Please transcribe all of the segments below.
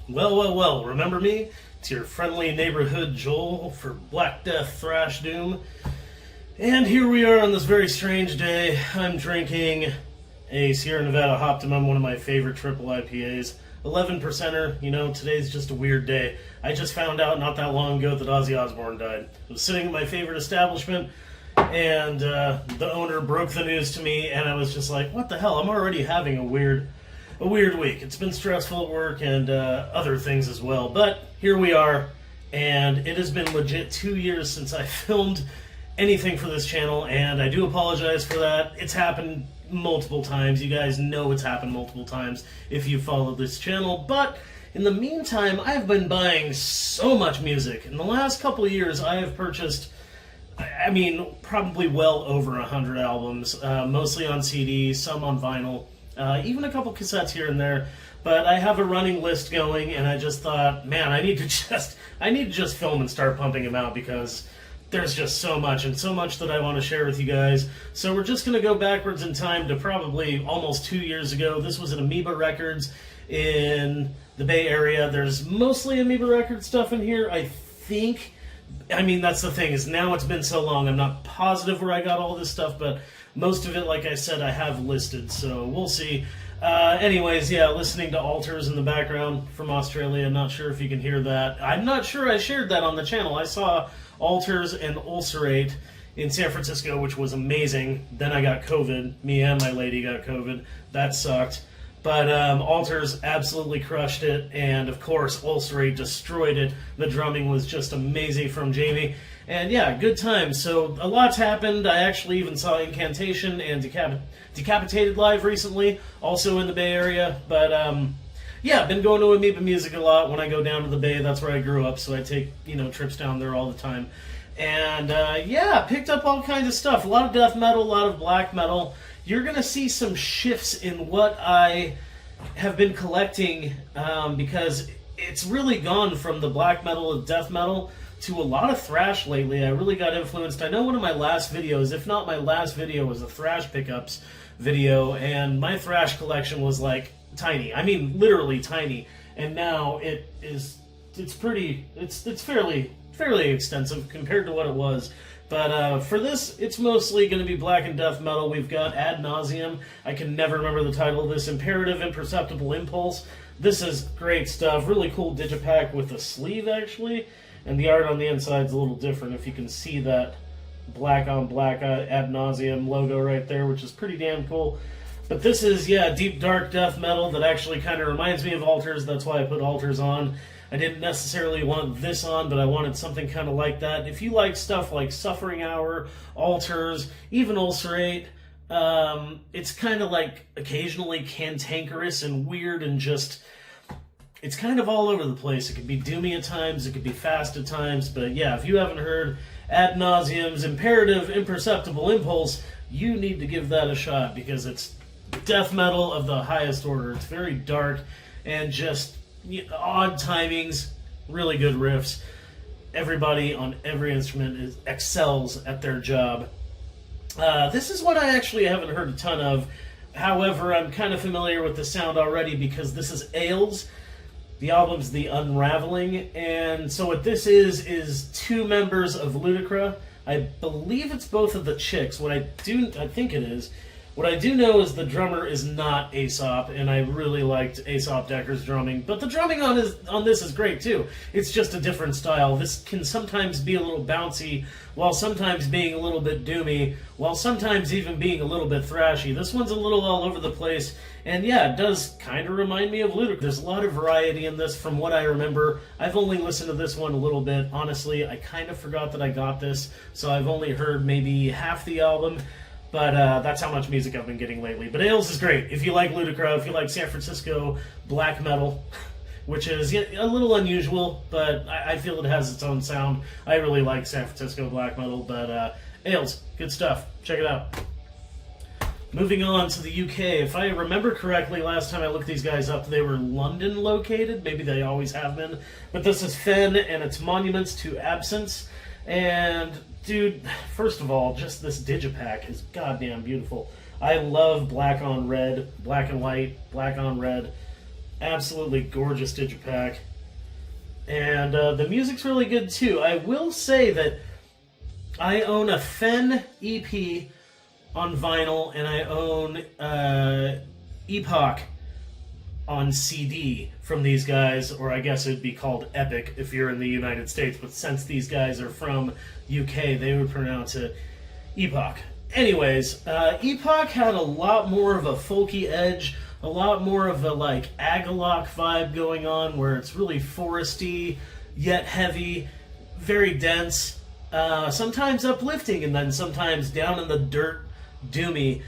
Well, remember me? It's your friendly neighborhood Joel for Black.Death.Thrash.Doom. And here we are on this very strange day. I'm drinking a Sierra Nevada Optimum, one of my favorite triple IPAs. 11%er, today's just a weird day. I just found out not that long ago that Ozzy Osbourne died. I was sitting at my favorite establishment, and the owner broke the news to me, and I was just like, what the hell? I'm already having a weird week. It's been stressful at work and other things as well. But here we are, and it has been legit 2 years since I filmed anything for this channel, and I do apologize for that. It's happened multiple times. You guys know it's happened multiple times if you followed this channel. But in the meantime, I've been buying so much music. In the last couple of years, I have purchased, probably well over 100 albums, mostly on CD, some on vinyl. Even a couple cassettes here and there, but I have a running list going, and I just thought, man, I need to just film and start pumping them out because there's just so much that I want to share with you guys. So we're just going to go backwards in time to probably almost 2 years ago. This was at Amoeba Records in the Bay Area. There's mostly Amoeba Records stuff in here, I think. That's the thing, is now it's been so long, I'm not positive where I got all this stuff, but most of it, like I said, I have listed, so we'll see. Anyways, yeah, listening to Alters in the background from Australia. Not sure if you can hear that. I'm not sure I shared that on the channel. I saw Alters and Ulcerate in San Francisco, which was amazing. Then I got COVID. Me and my lady got COVID. That sucked. But Alters absolutely crushed it, and of course, Ulcerate destroyed it. The drumming was just amazing from Jamie. And yeah, good times. So a lot's happened. I actually even saw Incantation and Decapitated live recently, also in the Bay Area. But yeah, I've been going to Amoeba Music a lot when I go down to the Bay. That's where I grew up, so I take trips down there all the time. And yeah, picked up all kinds of stuff. A lot of death metal, a lot of black metal. You're going to see some shifts in what I have been collecting because it's really gone from the black metal and death metal to a lot of thrash lately. I really got influenced. I know one of my last videos, if not my last video, was a thrash pickups video, and my thrash collection was like tiny. Literally tiny. And now it's fairly extensive compared to what it was. But for this, it's mostly going to be black and death metal. We've got Ad Nauseam. I can never remember the title of this. Imperative Imperceptible Impulse. This is great stuff. Really cool digipack with a sleeve, actually. And the art on the inside is a little different, if you can see that black on black Ad Nauseam logo right there, which is pretty damn cool. But this is, yeah, deep, dark death metal that actually kind of reminds me of Alters. That's why I put Alters on. I didn't necessarily want this on, but I wanted something kind of like that. If you like stuff like Suffering Hour, Alters, even Ulcerate, it's kind of like occasionally cantankerous and weird and just... It's kind of all over the place. It could be doomy at times, it could be fast at times, but yeah, if you haven't heard Ad Nauseam's Imperative Imperceptible Impulse, you need to give that a shot because it's death metal of the highest order. It's very dark and just odd timings, really good riffs. Everybody on every instrument excels at their job. This is what I actually haven't heard a ton of. However, I'm kind of familiar with the sound already because this is Ailes. The album's The Unraveling, and so what this is two members of Ludacra. I believe it's both of the chicks. I think it is. What I do know is the drummer is not Aesop, and I really liked Aesop Decker's drumming. But the drumming on this is great, too. It's just a different style. This can sometimes be a little bouncy, while sometimes being a little bit doomy, while sometimes even being a little bit thrashy. This one's a little all over the place, and yeah, it does kind of remind me of Ludacra. There's a lot of variety in this from what I remember. I've only listened to this one a little bit. Honestly, I kind of forgot that I got this, so I've only heard maybe half the album. But that's how much music I've been getting lately. But Ailes is great. If you like Ludacra, if you like San Francisco black metal, which is a little unusual, but I feel it has its own sound. I really like San Francisco black metal, but Ailes, good stuff. Check it out. Moving on to the UK. If I remember correctly, last time I looked these guys up, they were London located. Maybe they always have been. But this is Fen, and it's Monuments to Absence. And dude, first of all, just this digipack is goddamn beautiful. I love black on red, black and white, black on red. Absolutely gorgeous digipack. And the music's really good too. I will say that I own a Fen EP on vinyl, and I own Epoch on CD from these guys, or I guess it'd be called Epic if you're in the United States, but since these guys are from UK, they would pronounce it Epoch. Anyways, Epoch had a lot more of a folky edge, a lot more of a like Agalloch vibe going on, where it's really foresty, yet heavy, very dense, sometimes uplifting, and then sometimes down in the dirt, doomy.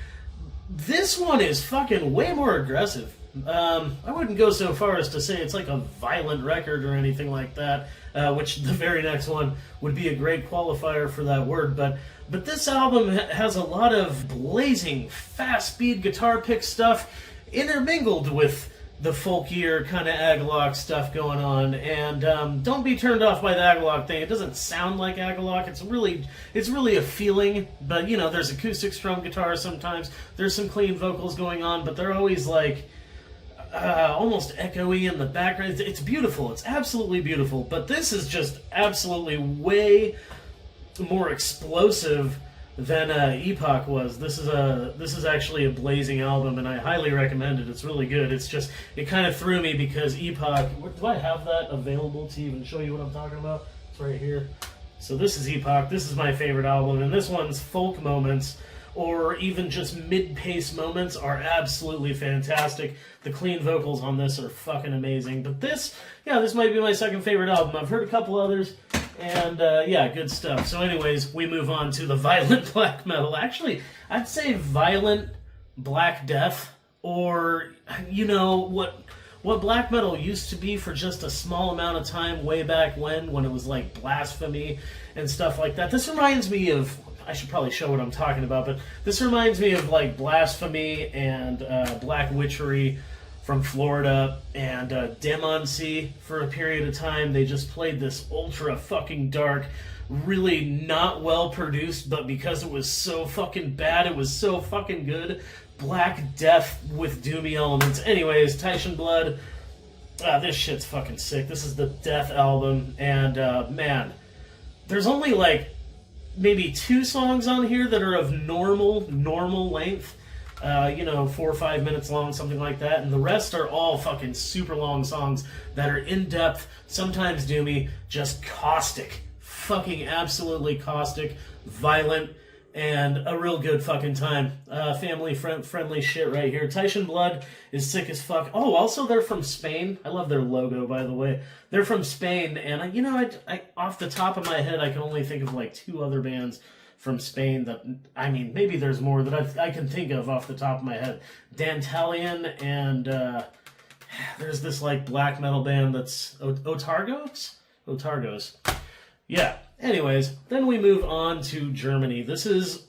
This one is fucking way more aggressive. I wouldn't go so far as to say it's like a violent record or anything like that, which the very next one would be a great qualifier for that word, but this album has a lot of blazing, fast-speed guitar pick stuff intermingled with the folkier kind of Agalloch stuff going on, and don't be turned off by the Agalloch thing. It doesn't sound like Agalloch. It's really a feeling, but you know, there's acoustic strum guitars sometimes. There's some clean vocals going on, but they're always like almost echoey in the background. It's beautiful. It's absolutely beautiful. But this is just absolutely way more explosive than Epoch was. This is actually a blazing album, and I highly recommend it. It's really good. It's just, it kind of threw me because Epoch, do I have that available to even show you what I'm talking about? It's right here. So this is Epoch. This is my favorite album, and this one's folk moments, or even just mid-pace moments, are absolutely fantastic. The clean vocals on this are fucking amazing. But this might be my second favorite album. I've heard a couple others, and yeah, good stuff. So anyways, we move on to the violent black metal. Actually, I'd say violent Black Death, or, you know, what black metal used to be for just a small amount of time way back when it was like blasphemy and stuff like that. This reminds me of, I should probably show what I'm talking about, but this reminds me of like blasphemy and black witchery from Florida, and Demoncy for a period of time. They just played this ultra fucking dark, really not well produced, but because it was so fucking bad, it was so fucking good, Black Death with doomy elements. Anyways, Tyshan Blood, this shit's fucking sick. This is the Death album, and man, there's only like maybe 2 songs on here that are of normal length, 4 or 5 minutes long, something like that, and the rest are all fucking super long songs that are in-depth, sometimes doomy, just caustic, fucking absolutely caustic, violent, and a real good fucking time. Family-friendly shit right here. Tyshan Blood is sick as fuck. Oh, also they're from Spain. I love their logo, by the way. They're from Spain, and I off the top of my head, I can only think of like 2 other bands from Spain that, I mean, maybe there's more that I can think of off the top of my head. Dantalion, and there's this like black metal band that's Otargos? Otargos. Yeah. Anyways, then we move on to Germany. This is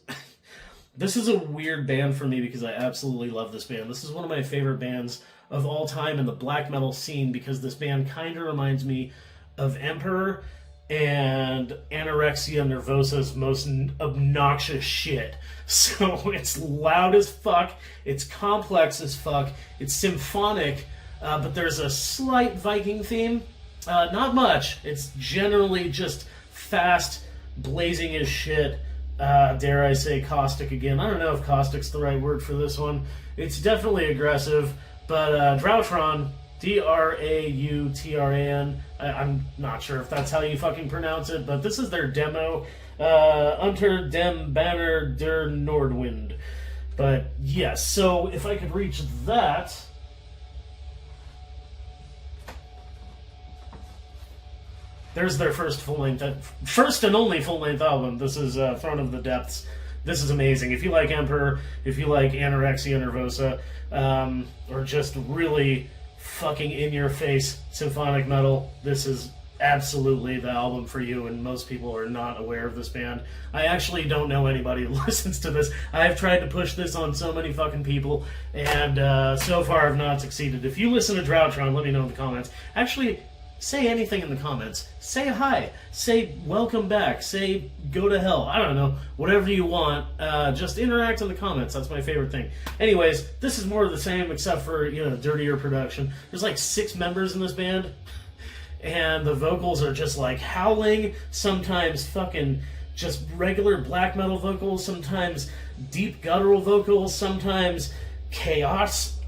a weird band for me because I absolutely love this band. This is one of my favorite bands of all time in the black metal scene because this band kind of reminds me of Emperor and Anorexia Nervosa's most obnoxious shit. So it's loud as fuck, it's complex as fuck, it's symphonic, but there's a slight Viking theme. Not much. It's generally just fast, blazing as shit. Dare I say caustic again. I don't know if caustic's the right word for this one. It's definitely aggressive, but Drautran, Drautran, I'm not sure if that's how you fucking pronounce it, but this is their demo, Unter dem Banner der Nordwind. But yes, so if I could reach that, there's their first and only full-length album. This is Throne of the Depths. This is amazing. If you like Emperor, if you like Anorexia Nervosa, or just really fucking in-your-face symphonic metal, this is absolutely the album for you, and most people are not aware of this band. I actually don't know anybody who listens to this. I've tried to push this on so many fucking people, and so far I've not succeeded. If you listen to Drautron, let me know in the comments. Actually, say anything in the comments. Say hi. Say welcome back. Say go to hell. I don't know. Whatever you want. Just interact in the comments. That's my favorite thing. Anyways, this is more of the same except for, dirtier production. There's like 6 members in this band. And the vocals are just like howling. Sometimes fucking just regular black metal vocals. Sometimes deep guttural vocals. Sometimes chaos.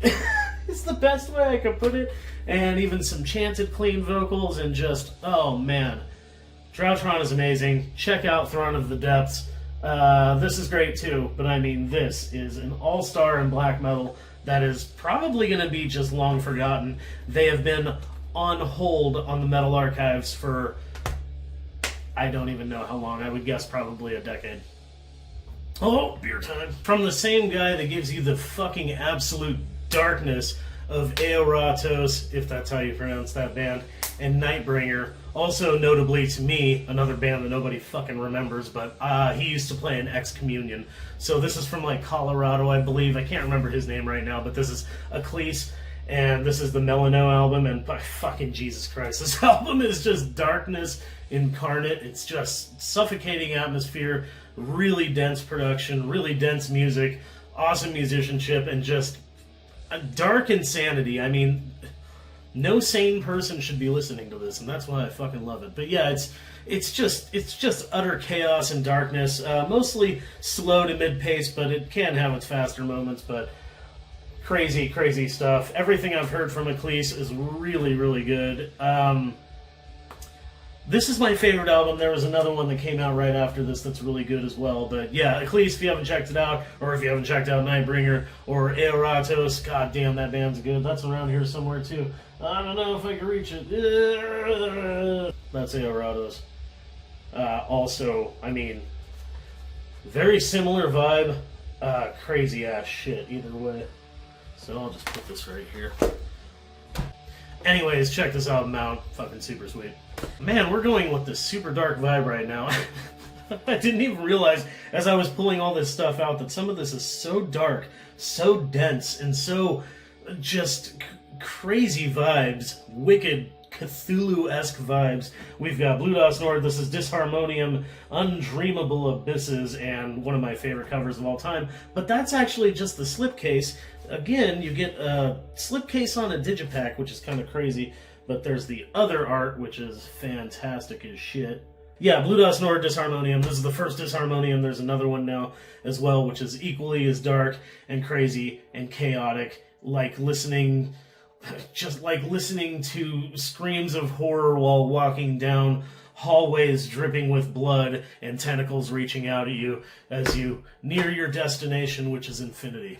It's the best way I could put it. And even some chanted clean vocals, and just, oh man. Droughtron is amazing. Check out Throne of the Depths. This is great too, but I mean, this is an all-star in black metal that is probably going to be just long forgotten. They have been on hold on the Metal Archives for, I don't even know how long. I would guess probably a decade. Oh, beer time. From the same guy that gives you the fucking absolute darkness of Eoratos, if that's how you pronounce that band, and Nightbringer. Also, notably to me, another band that nobody fucking remembers, but he used to play in Excommunion. So this is from, like, Colorado, I believe. I can't remember his name right now, but this is Ecclese, and this is the Melano album, and fucking Jesus Christ, this album is just darkness incarnate. It's just suffocating atmosphere, really dense production, really dense music, awesome musicianship, and just a dark insanity. I mean, no sane person should be listening to this, and that's why I fucking love it. But yeah, it's just utter chaos and darkness. Mostly slow to mid-pace, but it can have its faster moments. But crazy, crazy stuff. Everything I've heard from Ecclese is really, really good. This is my favorite album. There was another one that came out right after this that's really good as well. But yeah, Ecclese, if you haven't checked it out, or if you haven't checked out Nightbringer or Eoratos, god damn, that band's good. That's around here somewhere too. I don't know if I can reach it. That's Eoratos. Also, I mean, very similar vibe. Crazy ass shit either way. So I'll just put this right here. Anyways, check this album out. Fucking super sweet. Man, we're going with this super dark vibe right now. I didn't even realize as I was pulling all this stuff out that some of this is so dark, so dense, and so just crazy vibes. Wicked Cthulhu-esque vibes. We've got Blue Dust Nord. This is Disharmonium, Undreamable Abysses, and one of my favorite covers of all time. But that's actually just the slipcase. Again, you get a slipcase on a digipack, which is kind of crazy. But there's the other art, which is fantastic as shit. Yeah, Blue Dust Nord, Disharmonium. This is the first Disharmonium. There's another one now as well, which is equally as dark and crazy and chaotic. Just like listening to screams of horror while walking down hallways dripping with blood and tentacles reaching out at you as you near your destination, which is infinity.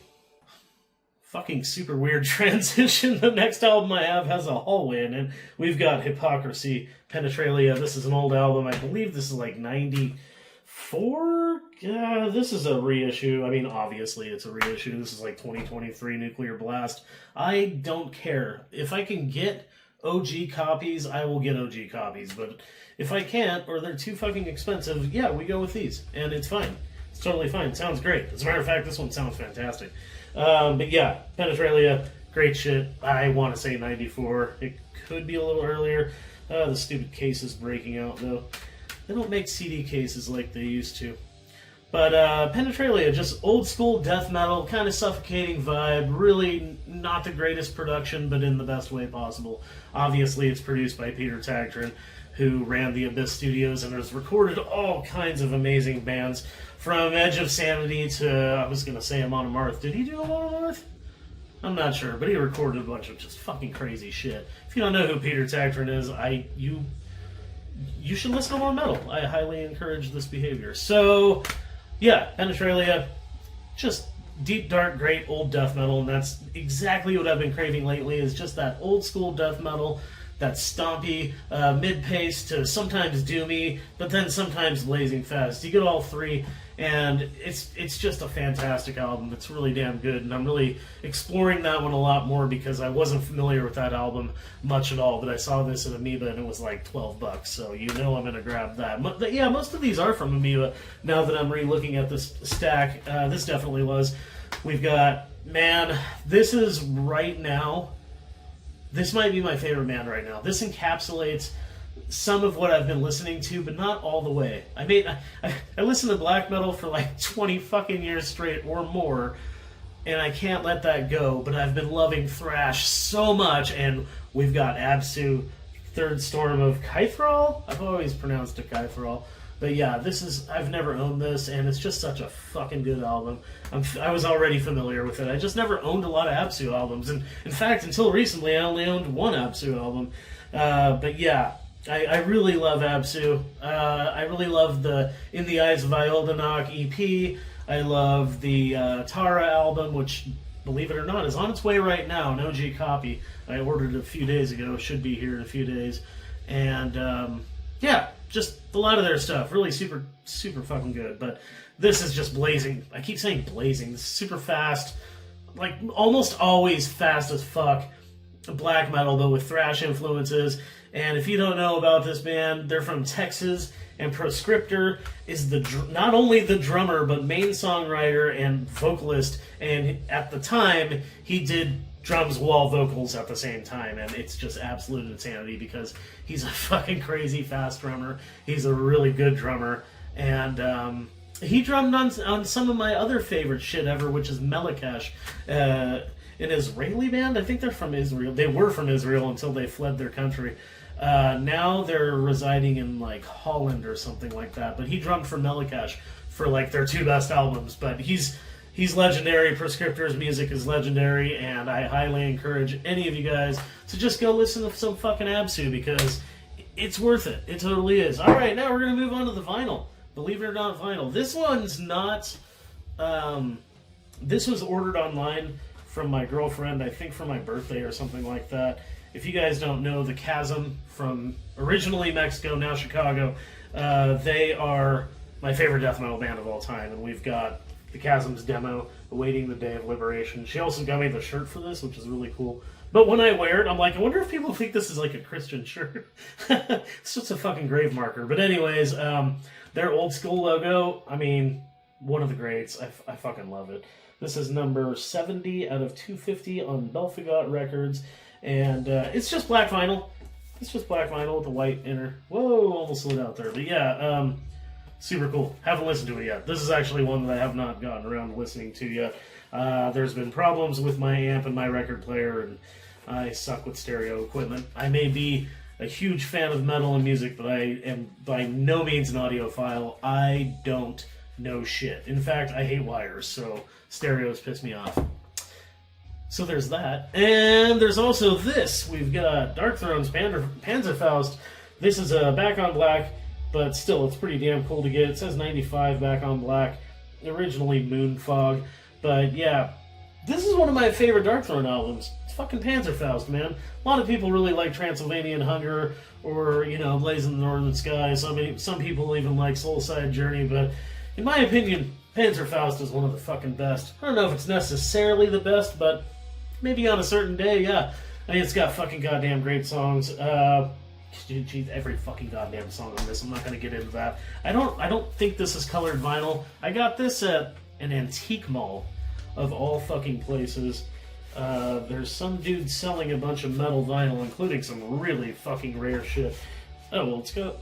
Fucking super weird transition. The next album I have has a hallway in it. We've got Hypocrisy, Penetralia. This is an old album. I believe this is like 94? Yeah, this is a reissue. I mean, obviously it's a reissue. This is like 2023 Nuclear Blast. I don't care. If I can get OG copies, I will get OG copies. But if I can't, or they're too fucking expensive, yeah, we go with these. And it's fine. It's totally fine. It sounds great. As a matter of fact, this one sounds fantastic. But yeah, Penetralia, great shit. I want to say 94. It could be a little earlier. The stupid case is breaking out, though. They don't make CD cases like they used to. But Penetralia, just old school death metal, kind of suffocating vibe. Really not the greatest production, but in the best way possible. Obviously, it's produced by Peter Tagtrin, who ran the Abyss Studios and has recorded all kinds of amazing bands. From Edge of Sanity to, I was going to say Amon Amarth. Did he do Amon Amarth? I'm not sure, but he recorded a bunch of just fucking crazy shit. If you don't know who Peter Tagtrin is, you should listen to more metal. I highly encourage this behavior. So, yeah, Penetralia, just deep, dark, great old death metal, and that's exactly what I've been craving lately, is just that old school death metal, that stompy, mid-pace to sometimes doomy, but then sometimes blazing fast. You get all three, and it's just a fantastic album. It's really damn good, and I'm really exploring that one a lot more because I wasn't familiar with that album much at all, but I saw this at Amoeba and it was like $12, so you know I'm going to grab that. But yeah, most of these are from Amoeba now that I'm re-looking at this stack. This definitely was. We've got, man, this is right now this might be my favorite band right now. This encapsulates some of what I've been listening to, but not all the way. I listened to black metal for like 20 fucking years straight or more, and I can't let that go, but I've been loving thrash so much, and we've got Absu, Third Storm of Kythral? I've always pronounced it Kythral. But yeah, I've never owned this, and it's just such a fucking good album. I was already familiar with it. I just never owned a lot of Absu albums, and in fact, until recently, I only owned one Absu album. But yeah, I really love Absu. I really love the In the Eyes of Ioldanok EP. I love the Tara album, which, believe it or not, is on its way right now, an OG copy. I ordered it a few days ago. Should be here in a few days. And yeah, just a lot of their stuff. Really super, super fucking good. But this is just blazing. I keep saying blazing. This is super fast. Like, almost always fast as fuck. Black metal, though, with thrash influences. And if you don't know about this band, they're from Texas. And Proscriptor is not only the drummer, but main songwriter and vocalist. And at the time, he did drums while vocals at the same time. And it's just absolute insanity because he's a fucking crazy fast drummer. He's a really good drummer. And he drummed on some of my other favorite shit ever, which is Melakesh, an Israeli band. I think they're from Israel. They were from Israel until they fled their country. Now they're residing in like Holland or something like that. But he drummed for Melakesh for like their two best albums. But he's legendary. Proscriptor's music is legendary, and I highly encourage any of you guys to just go listen to some fucking Absu because it's worth it. It totally is. All right, now we're gonna move on to the vinyl. Believe it or not, vinyl. This one's not. This was ordered online from my girlfriend, I think for my birthday or something like that. If you guys don't know, the Chasm from originally Mexico, now Chicago, they are my favorite death metal band of all time, and we've got the Chasm's demo, Awaiting the Day of Liberation. She also got me the shirt for this, which is really cool. But when I wear it, I'm like, I wonder if people think this is like a Christian shirt. It's just a fucking grave marker. But anyways, their old school logo, I mean, one of the greats. I fucking love it. This is number 70 out of 250 on Belfigot Records. And it's just black vinyl. It's just black vinyl with a white inner. Whoa, almost slid out there. But yeah, super cool. Haven't listened to it yet. This is actually one that I have not gotten around to listening to yet. There's been problems with my amp and my record player, and I suck with stereo equipment. I may be a huge fan of metal and music, but I am by no means an audiophile. I don't know shit. In fact, I hate wires, so stereos piss me off. So there's that. And there's also this. We've got Darkthrone's Panzerfaust. This is back on black, but still, it's pretty damn cool to get. It says 95 back on black. Originally Moonfog. But yeah, this is one of my favorite Darkthrone albums. It's fucking Panzerfaust, man. A lot of people really like Transylvanian Hunger or, you know, Blazing the Northern Sky. Some people even like Soulside Journey, but in my opinion, Panzerfaust is one of the fucking best. I don't know if it's necessarily the best, but maybe on a certain day, yeah. I mean, it's got fucking goddamn great songs. Geez, every fucking goddamn song on this. I'm not going to get into that. I don't think this is colored vinyl. I got this at an antique mall, of all fucking places. There's some dude selling a bunch of metal vinyl, including some really fucking rare shit. Oh, well, it's got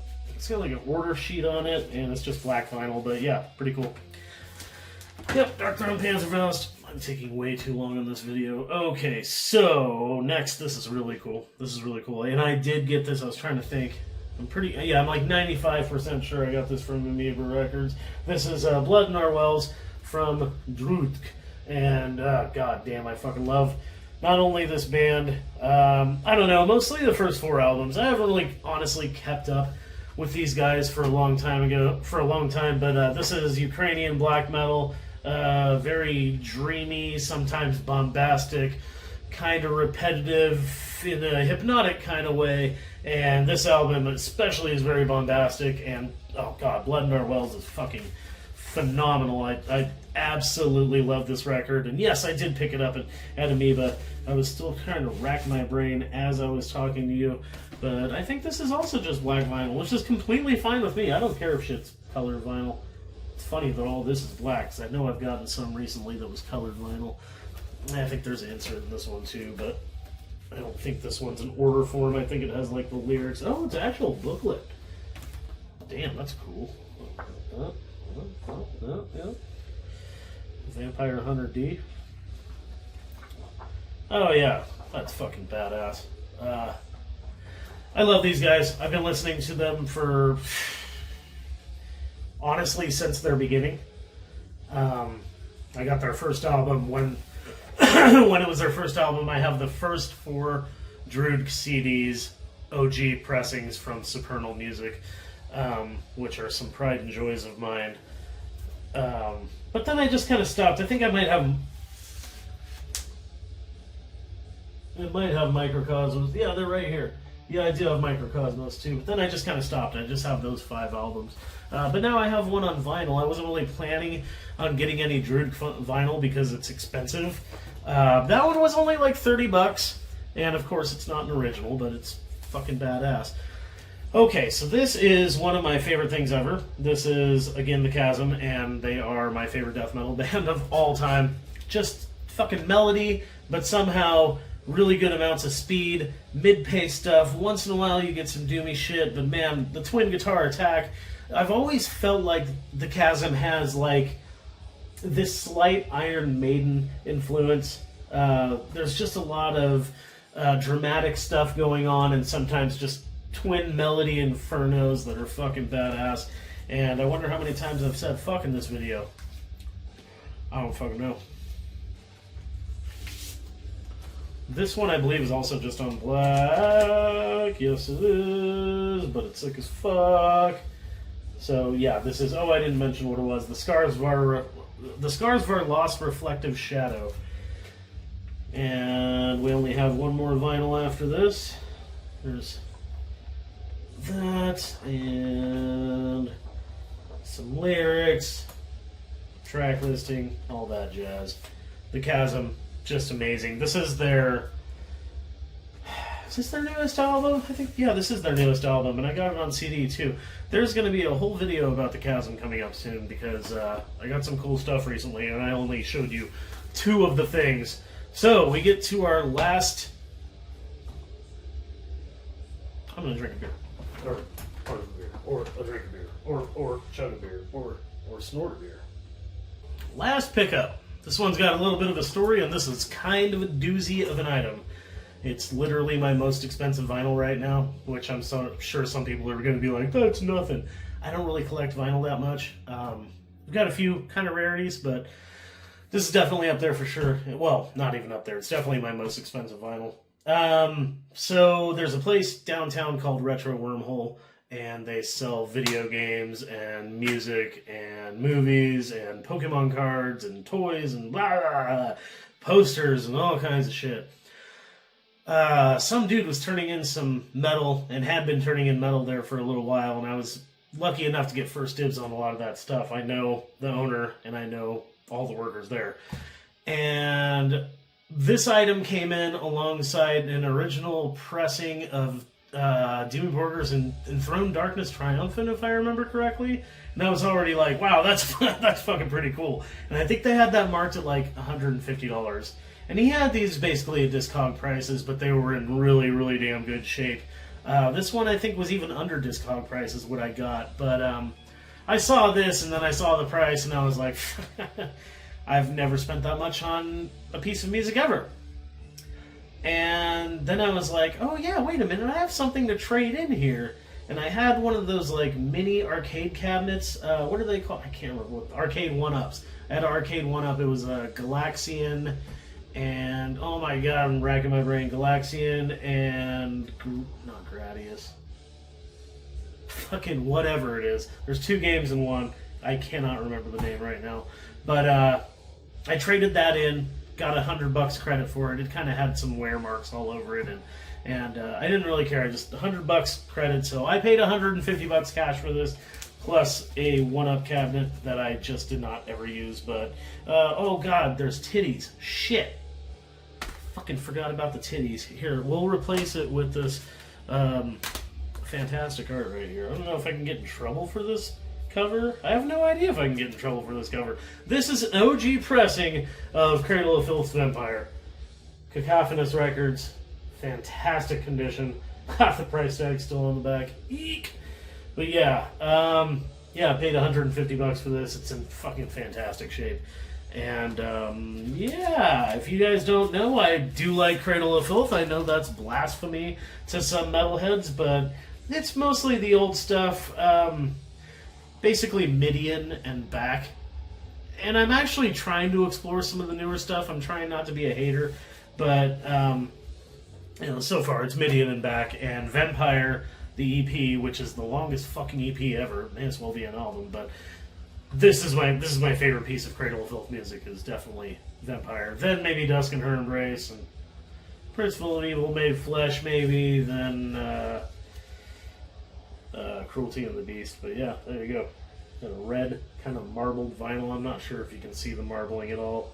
like an order sheet on it, and it's just black vinyl, but yeah, pretty cool. Yep, Darkthrone Panzerfaust. I'm taking way too long on this video. Okay, so next, this is really cool. And I did get this. I was trying to think. I'm like 95% sure I got this from Amoeba Records. This is Blood Narwhals from Drutk. And god damn, I fucking love not only this band, I don't know, mostly the first four albums. I haven't really honestly kept up with these guys for a long time, but this is Ukrainian black metal. Very dreamy, sometimes bombastic, kind of repetitive in a hypnotic kind of way. And this album especially is very bombastic. And oh god, Blood Narwhals is fucking phenomenal. I absolutely love this record. And yes, I did pick it up at Amoeba. I was still trying to rack my brain as I was talking to you. But I think this is also just black vinyl, which is completely fine with me. I don't care if shit's colored vinyl. It's funny that all this is black, because I know I've gotten some recently that was colored vinyl. I think there's an insert in this one too, but I don't think this one's in order form. I think it has like the lyrics. Oh, it's an actual booklet. Damn, that's cool. Yeah. Vampire Hunter D. Oh yeah, that's fucking badass. I love these guys. I've been listening to them for, honestly, since their beginning. I got their first album when when it was their first album. I have the first 4 Druid CDs, OG pressings from Supernal Music, which are some pride and joys of mine. But then I just kind of stopped. I think I might have... It might have Microcosmos. Yeah, they're right here. Yeah, I do have Microcosmos too. But then I just kind of stopped. I just have those 5 albums. But now I have one on vinyl. I wasn't really planning on getting any Druid vinyl because it's expensive. That one was only like $30. And of course it's not an original, but it's fucking badass. Okay, so this is one of my favorite things ever. This is, again, The Chasm, and they are my favorite death metal band of all time. Just fucking melody, but somehow really good amounts of speed, mid-pace stuff. Once in a while you get some doomy shit, but man, the twin guitar attack. I've always felt like The Chasm has like this slight Iron Maiden influence. There's just a lot of dramatic stuff going on, and sometimes just twin melody infernos that are fucking badass. And I wonder how many times I've said fuck in this video. I don't fucking know. This one I believe is also just on black. Yes it is, but it's sick as fuck. So yeah, this is, oh, I didn't mention what it was. The Scars of Our Lost Reflective Shadow. And we only have one more vinyl after this. There's that, and some lyrics, track listing, all that jazz. The Chasm, just amazing. This is their... Is this their newest album? I think, yeah, this is their newest album, and I got it on CD too. There's going to be a whole video about The Chasm coming up soon, because I got some cool stuff recently, and I only showed you 2 of the things. So, we get to our last... I'm going to drink a beer. Or part of a beer, or a drink of beer, or chug a beer, or snort a beer. Last pickup. This one's got a little bit of a story, and this is kind of a doozy of an item. It's literally my most expensive vinyl right now, which I'm sure some people are going to be like, that's nothing. I don't really collect vinyl that much. I've got a few kind of rarities, but this is definitely up there for sure. Well, not even up there. It's definitely my most expensive vinyl. So there's a place downtown called Retro Wormhole, and they sell video games and music and movies and Pokemon cards and toys and blah, blah, blah, posters and all kinds of shit. Some dude was turning in some metal and had been turning in metal there for a little while, and I was lucky enough to get first dibs on a lot of that stuff. I know the owner and I know all the workers there. And this item came in alongside an original pressing of Dimmu Borgir's Enthroned Darkness Triumphant, if I remember correctly. And I was already like, wow, that's fucking pretty cool. And I think they had that marked at like $150. And he had these basically at Discog prices, but they were in really, really damn good shape. This one I think was even under Discog prices what I got. But I saw this and then I saw the price and I was like, I've never spent that much on a piece of music ever. And then I was like, oh yeah, wait a minute, I have something to trade in here. And I had one of those like mini arcade cabinets. What are they called? I can't remember. What, arcade 1-ups. I had an arcade 1-up. It was a Galaxian and, oh my god, I'm racking my brain. Galaxian and, not Gradius. Fucking whatever it is. There's 2 games in one. I cannot remember the name right now. But I traded that in, got $100 credit for it. It kind of had some wear marks all over it, and I didn't really care. I just $100 credit, so I paid $150 cash for this, plus a 1-up cabinet that I just did not ever use. But oh god, there's titties. Shit, fucking forgot about the titties. Here, we'll replace it with this fantastic art right here. I don't know if I can get in trouble for this cover. I have no idea if I can get in trouble for this cover. This is an OG pressing of Cradle of Filth's Vampire. Cacophonous Records. fantastic condition. Half the price tag still on the back. Eek! But yeah, I paid $150 for this. It's in fucking fantastic shape. And yeah, if you guys don't know, I do like Cradle of Filth. I know that's blasphemy to some metalheads, but it's mostly the old stuff, basically Midian and back. And I'm actually trying to explore some of the newer stuff. I'm trying not to be a hater, but so far it's Midian and back, and Vampire, the EP, which is the longest fucking EP ever. May as well be an album, but this is my favorite piece of Cradle of Filth music, is definitely Vampire. Then maybe Dusk and Her Embrace, and Principle of Evil Made Flesh, maybe. Then Cruelty and the Beast. But yeah, there you go. Got a red kind of marbled vinyl. I'm not sure if you can see the marbling at all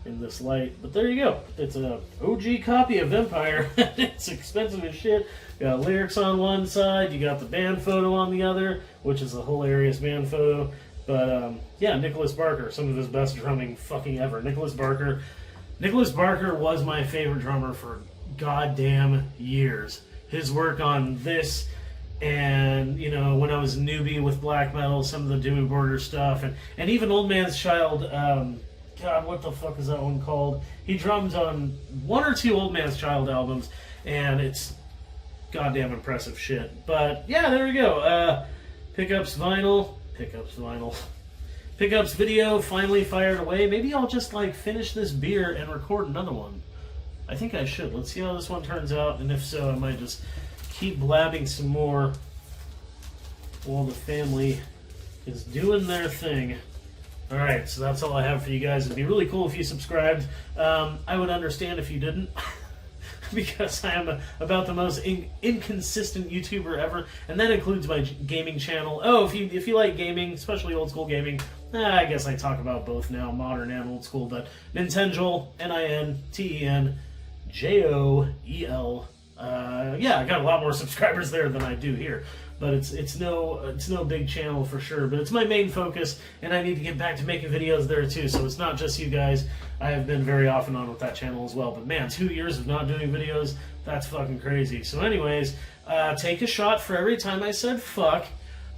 in this light, but there you go. It's a OG copy of Vampire. It's expensive as shit. You got lyrics on one side, you got the band photo on the other, which is a hilarious band photo. But yeah, Nicholas Barker, some of his best drumming fucking ever. Nicholas Barker was my favorite drummer for goddamn years. His work on this, and when I was a newbie with black metal, some of the Dewey Border stuff, and even Old Man's Child. God, what the fuck is that one called? He drums on one or two Old Man's Child albums, and it's goddamn impressive shit. But yeah, there we go. Pickups vinyl. Pickups video finally fired away. Maybe I'll just finish this beer and record another one. I think I should. Let's see how this one turns out, and if so, I might just keep blabbing some more while the family is doing their thing. Alright, so that's all I have for you guys. It'd be really cool if you subscribed. I would understand if you didn't, because I am about the most inconsistent YouTuber ever, and that includes my gaming channel. Oh, if you like gaming, especially old school gaming, I guess I talk about both now, modern and old school, but Nintengel, Nintenjoel. Yeah, I got a lot more subscribers there than I do here. But it's no big channel for sure. But it's my main focus, and I need to get back to making videos there too. So it's not just you guys. I have been very off and on with that channel as well. But man, 2 years of not doing videos, that's fucking crazy. So anyways, take a shot for every time I said fuck.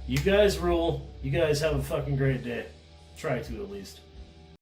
You guys rule. You guys have a fucking great day. Try to, at least.